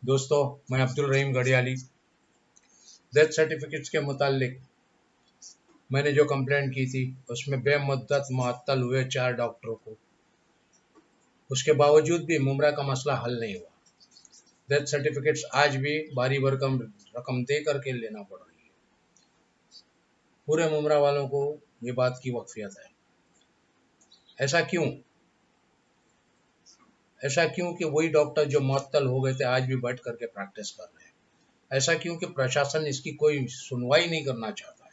दोस्तों, मैं अब्दुल रहीम गढ़ियाली। Death certificates के मुतालिक मैंने जो कंप्लेंट की थी उसमें बेमुद्दत मुअत्तल हुए 4 डॉक्टरों को, उसके बावजूद भी मुमरा का मसला हल नहीं हुआ। डेथ सर्टिफिकेट्स आज भी भारी भरकम रकम दे करके लेना पड़ रही है। पूरे मुमरा वालों को ये बात की वाकफियत है। ऐसा क्यों? ऐसा क्यों कि वही डॉक्टर जो मुअत्तल हो गए थे आज भी बैठ करके प्रैक्टिस कर रहे हैं। ऐसा क्यों कि प्रशासन इसकी कोई सुनवाई नहीं करना चाहता है।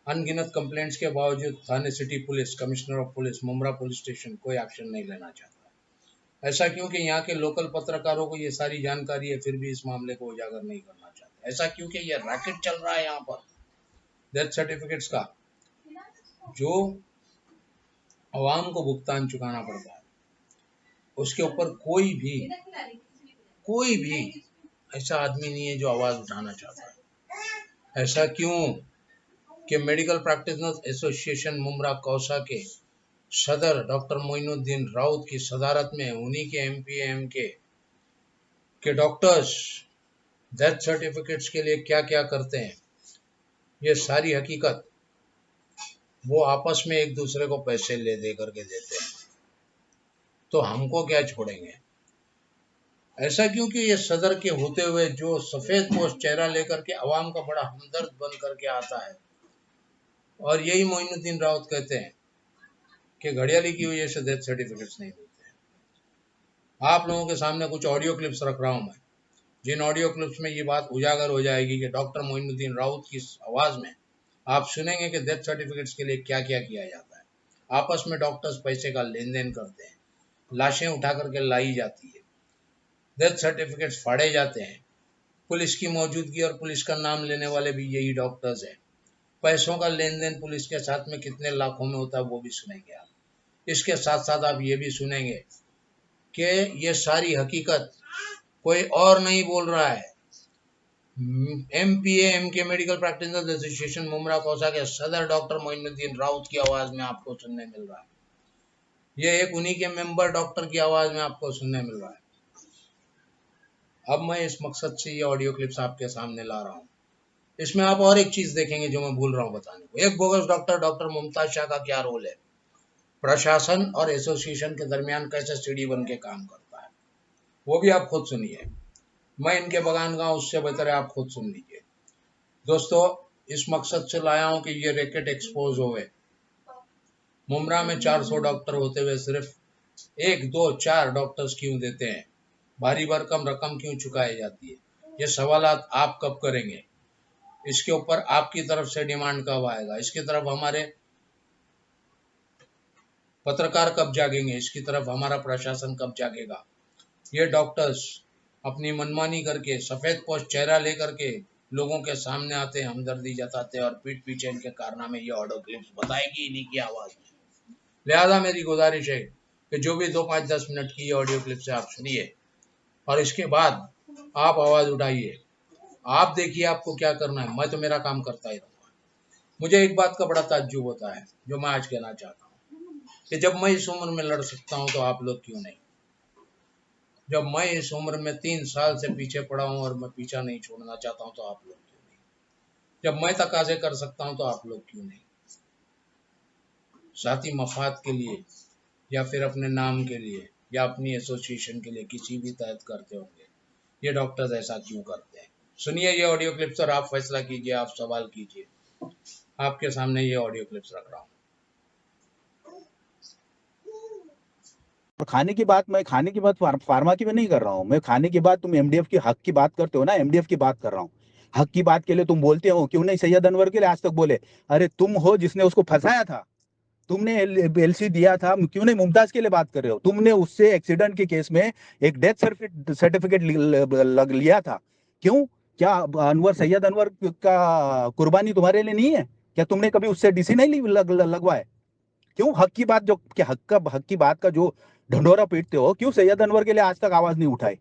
अनगिनत कंप्लेंट्स के बावजूद Thane city police, commissioner of police, Mumbra police station कोई एक्शन नहीं लेना चाहता। ऐसा क्यों कि यहाँ के लोकल पत्रकारों को ये सारी जानकारी है, फिर भी इस मामले को उजागर नहीं करना चाहते। ऐसा क्यों कि ये रैकेट चल रहा है यहाँ पर डेथ सर्टिफिकेट्स का, जो अवाम को भुगतान चुकाना पड़ता है। उसके ऊपर कोई भी ऐसा आदमी नहीं है जो आवाज उठाना चाहता है। ऐसा क्यों कि medical practitioners association Mumbra Kausa के सदर डॉक्टर मोइनुद्दीन राउत की सदारत में उन्हीं के एमपीएम के डॉक्टर्स डेथ सर्टिफिकेट्स के लिए क्या क्या करते हैं, ये सारी हकीकत वो आपस में एक दूसरे को पैसे ले दे करके देते हैं, तो हमको क्या छोड़ेंगे। ऐसा क्योंकि ये सदर के होते हुए जो सफेद पोश चेहरा लेकर के अवाम का बड़ा हमदर्द बन करके आता है, और यही मोइनुद्दीन राउत कहते हैं कि घड़ियाली की वजह से डेथ सर्टिफिकेट्स नहीं मिलते हैं। आप लोगों के सामने कुछ ऑडियो क्लिप्स रख रहा हूं मैं, जिन ऑडियो क्लिप्स में ये बात उजागर हो जाएगी कि डॉक्टर मोइनुद्दीन राउत की आवाज में आप सुनेंगे कि डेथ सर्टिफिकेट्स के लिए क्या क्या किया जाता है। आपस में डॉक्टर्स पैसे का लेन देन करते हैं, लाशें उठा करके लाई जाती है, डेथ सर्टिफिकेट्स फाड़े जाते हैं। पुलिस की मौजूदगी और पुलिस का नाम लेने वाले भी यही डॉक्टर्स हैं। पैसों का लेन देन पुलिस के साथ में कितने लाखों में होता है वो भी सुनेंगे आप। इसके साथ साथ आप ये भी सुनेंगे कि ये सारी हकीकत कोई और नहीं बोल रहा है, एमपीए के medical practitioners association Mumbra Kausa के सदर डॉक्टर मोइनुद्दीन राउत की आवाज में आपको सुनने मिल रहा है। ये एक उन्हीं के मेंबर डॉक्टर की आवाज में आपको सुनने मिल रहा है। अब मैं इस मकसद से ये ऑडियो क्लिप्स आपके सामने ला रहा हूँ। इसमें आप और एक चीज देखेंगे जो मैं भूल रहा हूँ बताने को। एक बोगस डॉक्टर मुमताज शाह का क्या रोल है, प्रशासन और एसोसिएशन के दरमियान कैसे सीढ़ी बन के काम करता है, वो भी आप खुद सुनिए। मैं इनके बगान गाँव, उससे बेहतर है आप खुद सुन लीजिए। दोस्तों, इस मकसद से लाया हूं कि ये रैकेट एक्सपोज होवे। मुमरा में 400 डॉक्टर होते हुए सिर्फ 1, 2, 4 डॉक्टर्स क्यों देते हैं? भारी भरकम रकम क्यों चुकाई जाती है? ये सवालात आप कब करेंगे? इसके ऊपर आपकी तरफ से डिमांड कब आएगा? इसकी तरफ हमारे पत्रकार कब जागेंगे? इसकी तरफ हमारा प्रशासन कब जागेगा? ये डॉक्टर्स अपनी मनमानी करके सफेद पोश चेहरा लेकर के लोगों के सामने आते हैं, हमदर्दी जताते हैं, और पीठ पीछे इनके कारनामे ये ऑडियो क्लिप्स बताएगी इन्हीं की आवाज में। लिहाजा मेरी गुजारिश है कि जो भी 2, 5, 10 मिनट की ये ऑडियो क्लिप्स है आप सुनिए, और इसके बाद आप आवाज उठाइए। आप देखिए आपको क्या करना है। मैं तो मेरा काम करता ही रहूंगा। मुझे एक बात का बड़ा ताज्जुब होता है जो मैं आज कहना चाहता हूँ कि जब मैं इस उम्र में लड़ सकता हूँ तो आप लोग क्यों नहीं? जब मैं इस उम्र में 3 साल से पीछे पड़ा हूं और मैं पीछा नहीं छोड़ना चाहता हूं तो आप लोग क्यों नहीं? जब मैं तकाजे कर सकता हूं तो आप लोग क्यों नहीं? जाती मफाद के लिए या फिर अपने नाम के लिए या अपनी एसोसिएशन के लिए किसी भी तहत करते होंगे, ये डॉक्टर्स ऐसा क्यों करते हैं? सुनिए ये ऑडियो क्लिप्स और आप फैसला कीजिए, आप सवाल कीजिए। आपके सामने ये ऑडियो क्लिप्स रख रहा हूँ। और खाने की बात, मैं खाने की बात फार्मा की भी नहीं कर रहा हूँ। मैं खाने की बात, तुम एमडीएफ की हक की बात करते हो ना, एमडीएफ की बात कर रहा हूँ। हक की बात के लिए तुम बोलते हो, क्यों नहीं सैयद अनवर के लिए आज तक बोले? अरे तुम हो जिसने उसको फंसाया था, तुमने एलसी दिया था, क्यों नहीं मुमताज के लिए बात कर रहे हो? तुमने उससे एक्सीडेंट के केस में एक डेथ सर्टिफिकेट लिया था, क्यों? क्या अनवर, सैयद अनवर का कुर्बानी तुम्हारे लिए नहीं है क्या? तुमने कभी उससे डीसी नहीं लगवाए? क्यों हक की बात, जो क्या हक की बात का जो ढंढोरा पीटते हो, क्यों सैयद अनवर के लिए आज तक आवाज नहीं उठाई?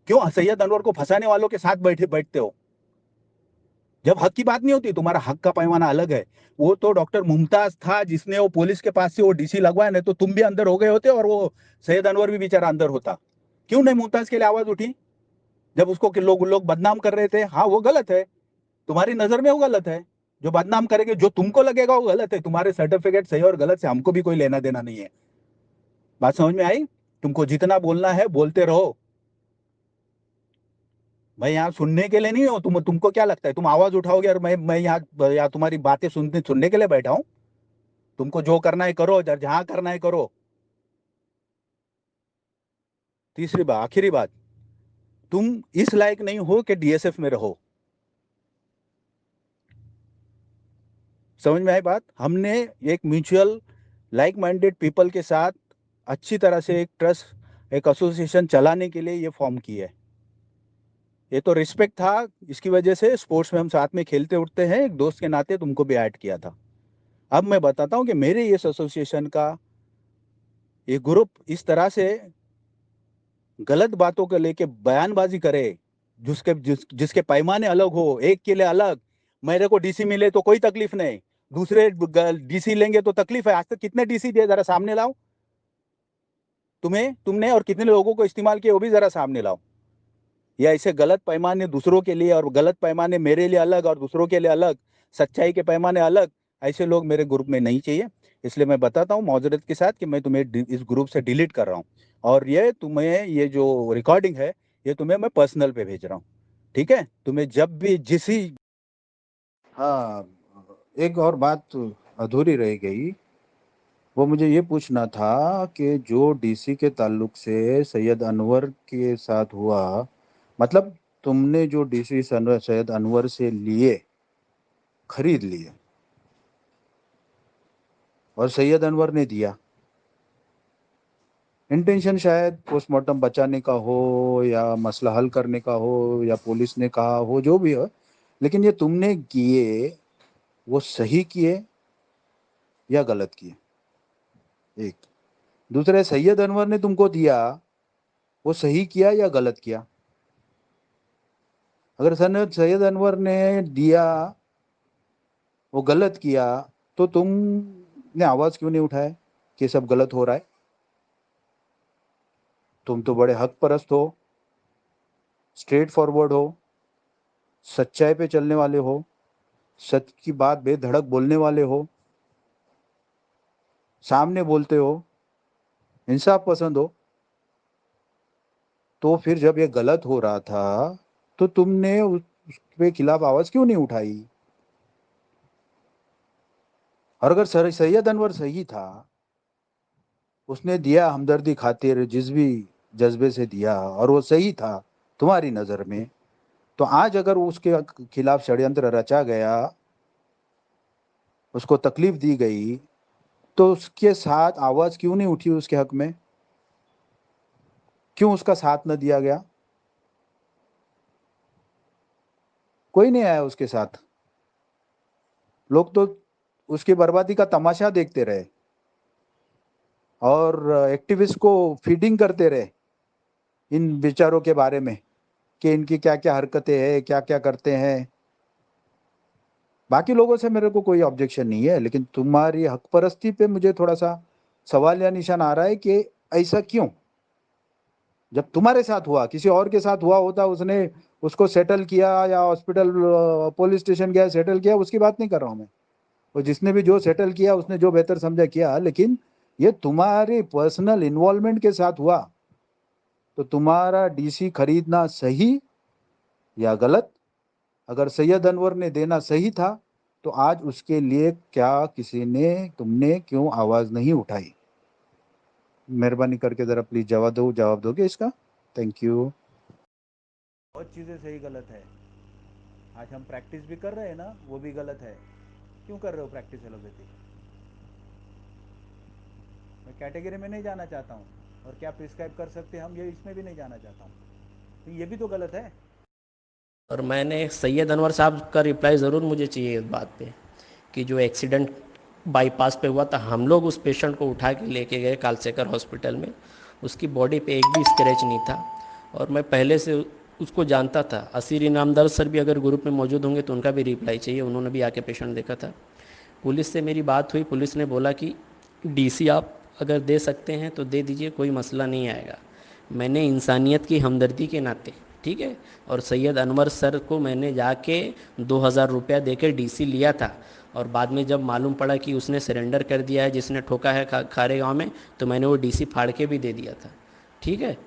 क्यों सैयद अनवर को फंसाने वालों के साथ बैठते हो? जब हक की बात नहीं होती, तुम्हारा हक का पैमाना अलग है। वो तो डॉक्टर मुमताज था जिसने वो पुलिस के पास से वो डीसी लगवाया, नहीं तो तुम भी अंदर हो गए होते और वो सैयद अनवर भी बेचारा अंदर होता। क्यों नहीं मुमताज के लिए आवाज उठी? जब उसको कि लोग बदनाम कर रहे थे, हाँ वो गलत है, तुम्हारी नजर में वो गलत है। जो बदनाम करेंगे, जो तुमको लगेगा वो गलत है, तुम्हारे सर्टिफिकेट सही और गलत से हमको भी कोई लेना देना नहीं है। बात समझ में आई? तुमको जितना बोलना है बोलते रहो, मैं यहाँ सुनने के लिए नहीं हूँ। तुमको क्या लगता है तुम आवाज उठाओगे और मैं यहाँ तुम्हारी बातें सुनने के लिए बैठा हूँ? तुमको जो करना है करो, जहां करना है करो। तीसरी बात, आखिरी बात, तुम इस लायक नहीं हो कि डीएसएफ में रहो। समझ में आई बात? हमने एक म्यूचुअल लाइक माइंडेड पीपल के साथ अच्छी तरह से एक ट्रस्ट, एक एसोसिएशन चलाने के लिए ये फॉर्म की है। ये तो रिस्पेक्ट था, इसकी वजह से स्पोर्ट्स में हम साथ में खेलते उठते हैं, एक दोस्त के नाते तुमको भी ऐड किया था। अब मैं बताता हूँ कि मेरे इस एसोसिएशन का ये ग्रुप इस तरह से गलत बातों को लेके बयानबाजी करे, जिसके पैमाने अलग हो, एक के लिए अलग। मेरे को डीसी मिले तो कोई तकलीफ नहीं, दूसरे डीसी लेंगे तो तकलीफ है। आज तक कितने डीसी दिए, जरा सामने लाओ। तुमने और कितने लोगों को इस्तेमाल किया वो भी जरा सामने लाओ। या ऐसे गलत पैमाने दूसरों के लिए और गलत पैमाने मेरे लिए अलग और दूसरों के लिए अलग, सच्चाई के पैमाने अलग, ऐसे लोग मेरे ग्रुप में नहीं चाहिए। इसलिए मैं बताता हूँ मौजरत के साथ कि मैं तुम्हें इस ग्रुप से डिलीट कर रहा हूँ, और ये जो रिकॉर्डिंग है ये तुम्हें मैं पर्सनल पे भेज रहा हूँ। ठीक है? तुम्हें जब भी हाँ, एक और बात अधूरी रह गई, वो मुझे ये पूछना था कि जो डीसी के ताल्लुक से सैयद अनवर के साथ हुआ, मतलब तुमने जो डीसी सैयद अनवर से खरीद लिए और सैयद अनवर ने दिया, इंटेंशन शायद पोस्टमार्टम बचाने का हो या मसला हल करने का हो या पुलिस ने कहा हो, जो भी हो, लेकिन ये तुमने किए वो सही किए या गलत किए? एक दूसरे, सैयद अनवर ने तुमको दिया वो सही किया या गलत किया? अगर सैयद अनवर ने दिया वो गलत किया तो तुमने आवाज क्यों नहीं उठाया कि सब गलत हो रहा है? तुम तो बड़े हक परस्त हो, स्ट्रेट फॉरवर्ड हो, सच्चाई पे चलने वाले हो, सच की बात बेधड़क बोलने वाले हो, सामने बोलते हो, इंसाफ पसंद हो। तो फिर जब ये गलत हो रहा था तो तुमने उसके खिलाफ आवाज क्यों नहीं उठाई? और अगर सैयद अनवर सही था, उसने दिया हमदर्दी खातिर जिस भी जज्बे से दिया और वो सही था तुम्हारी नजर में, तो आज अगर उसके खिलाफ षड्यंत्र रचा गया, उसको तकलीफ दी गई, तो उसके साथ आवाज क्यों नहीं उठी उसके हक में? क्यों उसका साथ न दिया गया? कोई नहीं आया उसके साथ। लोग तो उसकी बर्बादी का तमाशा देखते रहे और एक्टिविस्ट को फीडिंग करते रहे इन बेचारों के बारे में कि इनकी क्या क्या हरकतें हैं, क्या क्या करते हैं। बाकी लोगों से मेरे को कोई ऑब्जेक्शन नहीं है, लेकिन तुम्हारी हक परस्ती पे मुझे थोड़ा सा सवाल या निशान आ रहा है कि ऐसा क्यों? जब तुम्हारे साथ हुआ, किसी और के साथ हुआ होता, उसने उसको सेटल किया या हॉस्पिटल पुलिस स्टेशन गया सेटल किया, उसकी बात नहीं कर रहा हूँ मैं। और जिसने भी जो सेटल किया उसने जो बेहतर समझा किया, लेकिन ये तुम्हारे पर्सनल इन्वॉल्वमेंट के साथ हुआ, तो तुम्हारा डीसी खरीदना सही या गलत? अगर सैयद अनवर ने देना सही था तो आज उसके लिए क्या तुमने क्यों आवाज नहीं उठाई? मेहरबानी करके जरा प्लीज जवाब दोगे इसका? Thank you. बहुत चीजें सही गलत है। आज हम प्रैक्टिस भी कर रहे हैं ना, वो भी गलत है। क्यों कर रहे हो प्रैक्टिस एलोपैथी? मैं कैटेगरी में नहीं जाना चाहता हूँ, और क्या प्रिस्क्राइब कर सकते हम ये इसमें भी नहीं जाना चाहता हूँ, तो ये भी तो गलत है। और मैंने सैयद अनवर साहब का रिप्लाई ज़रूर मुझे चाहिए इस बात पे कि जो एक्सीडेंट बाईपास पे हुआ था, हम लोग उस पेशेंट को उठा के लेके गए कालसेकर हॉस्पिटल में, उसकी बॉडी पे एक भी स्क्रैच नहीं था, और मैं पहले से उसको जानता था। असीर इनामदार सर भी अगर ग्रुप में मौजूद होंगे तो उनका भी रिप्लाई चाहिए, उन्होंने भी आके पेशेंट देखा था। पुलिस से मेरी बात हुई, पुलिस ने बोला कि डीसी आप अगर दे सकते हैं तो दे दीजिए, कोई मसला नहीं आएगा। मैंने इंसानियत की हमदर्दी के नाते ठीक है। और सैयद अनवर सर को मैंने जाके 2,000 रुपया दे के डीसी लिया था, और बाद में जब मालूम पड़ा कि उसने सरेंडर कर दिया है जिसने ठोका है खारे गांव में, तो मैंने वो डीसी फाड़ के भी दे दिया था, ठीक है।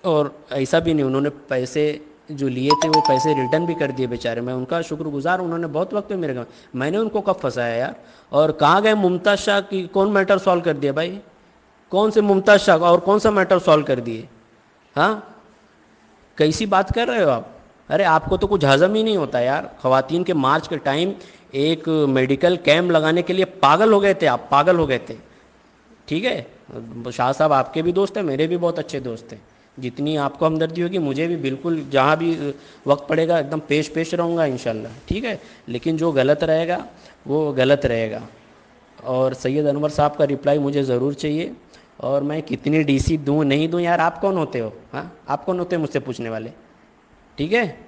और ऐसा भी नहीं, उन्होंने पैसे जो लिए थे वो पैसे रिटर्न भी कर दिए बेचारे। मैं उनका शुक्रगुजार, उन्होंने बहुत वक्त पे मेरे गाँव, मैंने उनको कब फंसाया यार। और कहाँ गए मुमताज़ शाह की, कौन मैटर सॉल्व कर दिया भाई, कौन से मुमताज़ शाह और कौन सा मैटर सॉल्व कर दिए, हाँ कैसी बात कर रहे हो आप। अरे आपको तो कुछ हजम ही नहीं होता यार। ख़वातीन के मार्च के टाइम एक मेडिकल कैंप लगाने के लिए पागल हो गए थे आप, पागल हो गए थे, ठीक है। शाह साहब आपके भी दोस्त हैं, मेरे भी बहुत अच्छे दोस्त हैं, जितनी आपको हमदर्दी होगी मुझे भी, बिल्कुल जहाँ भी वक्त पड़ेगा एकदम पेश रहूँगा इंशाल्लाह, ठीक है। लेकिन जो गलत रहेगा वो गलत रहेगा। और सैयद अनवर साहब का रिप्लाई मुझे ज़रूर चाहिए। और मैं कितनी डीसी दूँ नहीं दूँ यार, आप कौन होते हो, हाँ आप कौन होते हो मुझसे पूछने वाले, ठीक है।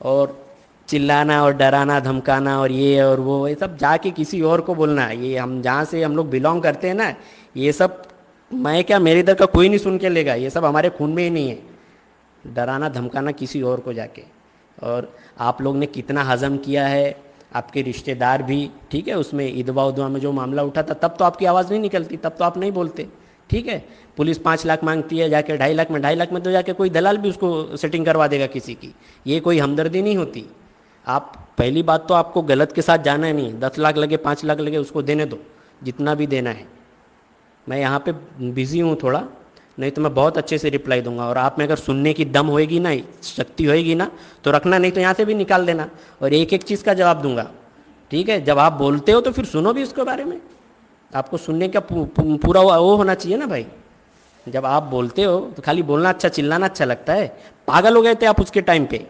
और चिल्लाना और डराना धमकाना और ये और वो, ये सब जाके किसी और को बोलना। ये हम जहाँ से हम लोग बिलोंग करते हैं ना, ये सब मैं क्या, मेरे इधर का कोई नहीं सुन के लेगा, ये सब हमारे खून में ही नहीं है, डराना धमकाना किसी और को जाके। और आप लोग ने कितना हजम किया है, आपके रिश्तेदार भी, ठीक है। उसमें ईदवा उदवा में जो मामला उठा था तब तो आपकी आवाज़ नहीं निकलती, तब तो आप नहीं बोलते, ठीक है। पुलिस 5 लाख मांगती है, जाके 2.5 लाख में, 2.5 लाख में तो जाके कोई दलाल भी उसको सेटिंग करवा देगा किसी की, ये कोई हमदर्दी नहीं होती। आप पहली बात तो आपको गलत के साथ जाना है नहीं, 10 लाख लगे 5 लाख लगे उसको देने दो, जितना भी देना है। मैं यहाँ पे बिज़ी हूँ थोड़ा, नहीं तो मैं बहुत अच्छे से रिप्लाई दूंगा। और आप में अगर सुनने की दम होएगी ना, शक्ति होएगी ना, तो रखना, नहीं तो यहाँ से भी निकाल देना, और एक एक चीज़ का जवाब दूंगा, ठीक है। जब आप बोलते हो तो फिर सुनो भी उसके बारे में, आपको सुनने का पूरा वो होना चाहिए ना भाई। जब आप बोलते हो तो खाली बोलना अच्छा, चिल्लाना अच्छा लगता है। पागल हो गए थे आप उसके टाइम पे,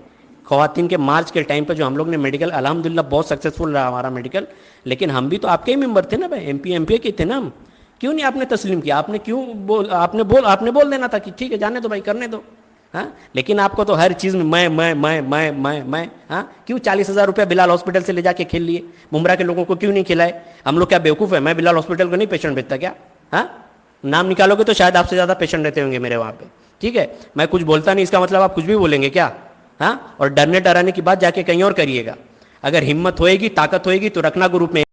ख़वातीन के मार्च के टाइम पे, जो हम लोग ने मेडिकल, अल्हम्दुलिल्लाह बहुत सक्सेसफुल रहा हमारा मेडिकल, लेकिन हम भी तो आपके ही मेंबर थे ना भाई, एमपी के थे ना हम। क्यों नहीं आपने तस्लीम किया, आपने क्यों आपने बोल देना था कि ठीक है जाने दो भाई, करने दो, हाँ। लेकिन आपको तो हर चीज़ में मैं, हाँ। क्यों 40,000 रुपया बिलाल हॉस्पिटल से ले जाके खेल लिए, मुमरा के लोगों को क्यों नहीं खिलाए। हम लोग क्या बेवकूफ़ है, मैं बिलाल हॉस्पिटल को नहीं पेशेंट भेजता क्या, हाँ। नाम निकालोगे तो शायद आपसे ज़्यादा पेशेंट रहते होंगे मेरे वहाँ पे, ठीक है। मैं कुछ बोलता नहीं इसका मतलब आप कुछ भी बोलेंगे क्या, हाँ। और डरने डराने की बात जाके कहीं और करिएगा। अगर हिम्मत होएगी, ताकत होएगी तो रखना ग्रुप में